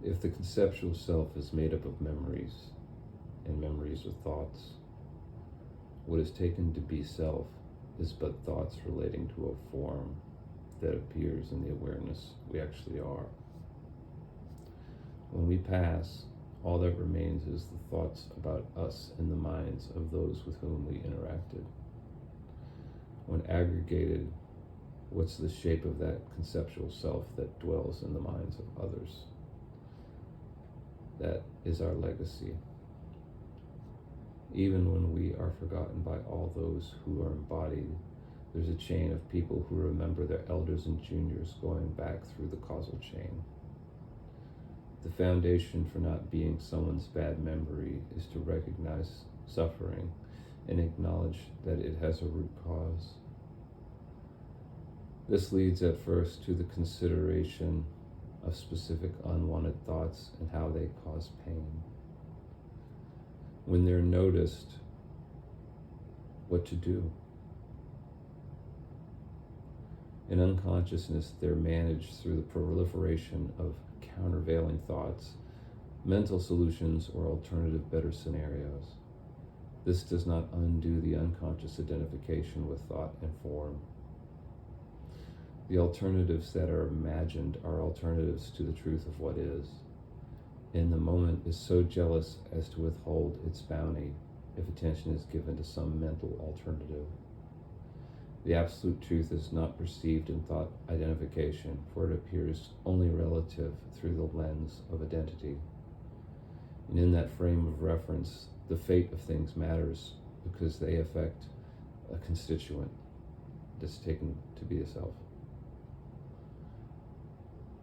If the conceptual self is made up of memories, and memories are thoughts, what is taken to be self is but thoughts relating to a form that appears in the awareness we actually are. When we pass, all that remains is the thoughts about us in the minds of those with whom we interacted. When aggregated, what's the shape of that conceptual self that dwells in the minds of others? That is our legacy. Even when we are forgotten by all those who are embodied, there's a chain of people who remember their elders and juniors going back through the causal chain. The foundation for not being someone's bad memory is to recognize suffering and acknowledge that it has a root cause. This leads at first to the consideration of specific unwanted thoughts and how they cause pain. When they're noticed, what to do. In unconsciousness, they're managed through the proliferation of countervailing thoughts, mental solutions, or alternative better scenarios. This does not undo the unconscious identification with thought and form. The alternatives that are imagined are alternatives to the truth of what is. In the moment is so jealous as to withhold its bounty if attention is given to some mental alternative. The absolute truth is not perceived in thought identification, for it appears only relative through the lens of identity. And in that frame of reference, the fate of things matters because they affect a constituent that's taken to be a self.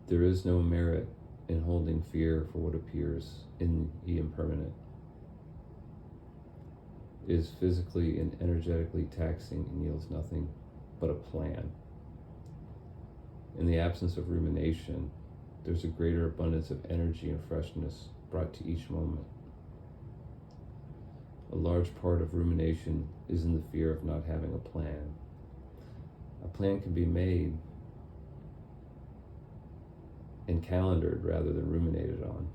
There is no merit in holding fear for what appears in the impermanent. It is physically and energetically taxing and yields nothing but a plan. In the absence of rumination, there's a greater abundance of energy and freshness brought to each moment. A large part of rumination is in the fear of not having a plan. A plan can be made and calendared rather than ruminated on.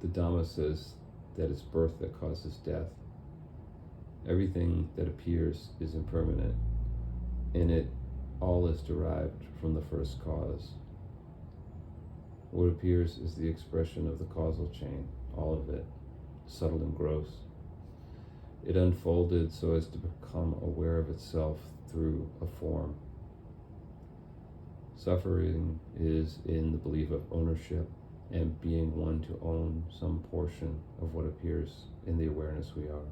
The Dhamma says that it's birth that causes death. Everything that appears is impermanent, and it all is derived from the first cause. What appears is the expression of the causal chain, all of it, subtle and gross. It unfolded so as to become aware of itself through a form. Suffering is in the belief of ownership and being one to own some portion of what appears in the awareness we are.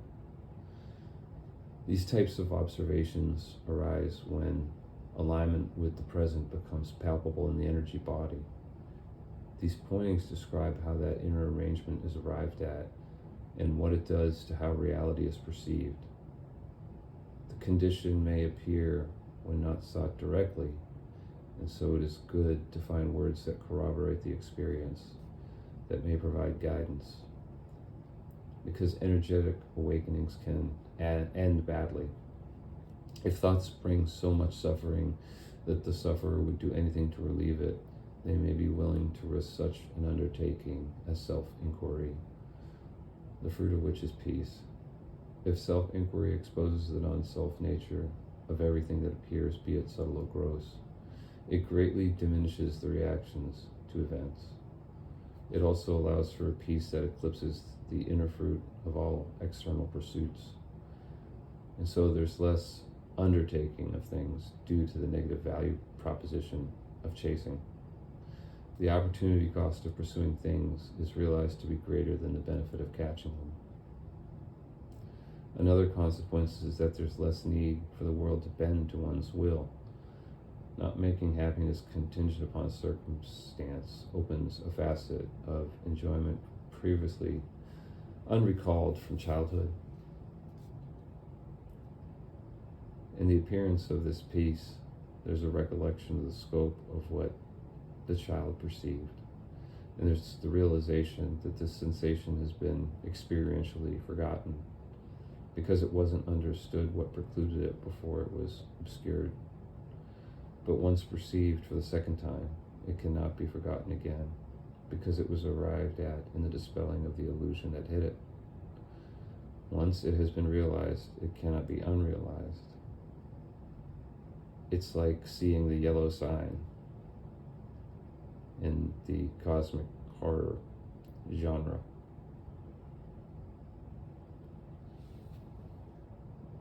These types of observations arise when alignment with the present becomes palpable in the energy body. These pointings describe how that inner arrangement is arrived at and what it does to how reality is perceived. The condition may appear when not sought directly, and so it is good to find words that corroborate the experience, that may provide guidance, because energetic awakenings can end badly. If thoughts bring so much suffering that the sufferer would do anything to relieve it, they may be willing to risk such an undertaking as self-inquiry, the fruit of which is peace. If self-inquiry exposes the non-self nature of everything that appears, be it subtle or gross, it greatly diminishes the reactions to events. It also allows for a peace that eclipses the inner fruit of all external pursuits. And so there's less undertaking of things due to the negative value proposition of chasing. The opportunity cost of pursuing things is realized to be greater than the benefit of catching them. Another consequence is that there's less need for the world to bend to one's will. Not making happiness contingent upon circumstance opens a facet of enjoyment previously unrecalled from childhood. In the appearance of this peace, there's a recollection of the scope of what the child perceived, and there's the realization that this sensation has been experientially forgotten because it wasn't understood what precluded it before it was obscured. But once perceived for the second time, it cannot be forgotten again, because it was arrived at in the dispelling of the illusion that hid it. Once it has been realized, it cannot be unrealized. It's like seeing the yellow sign in the cosmic horror genre.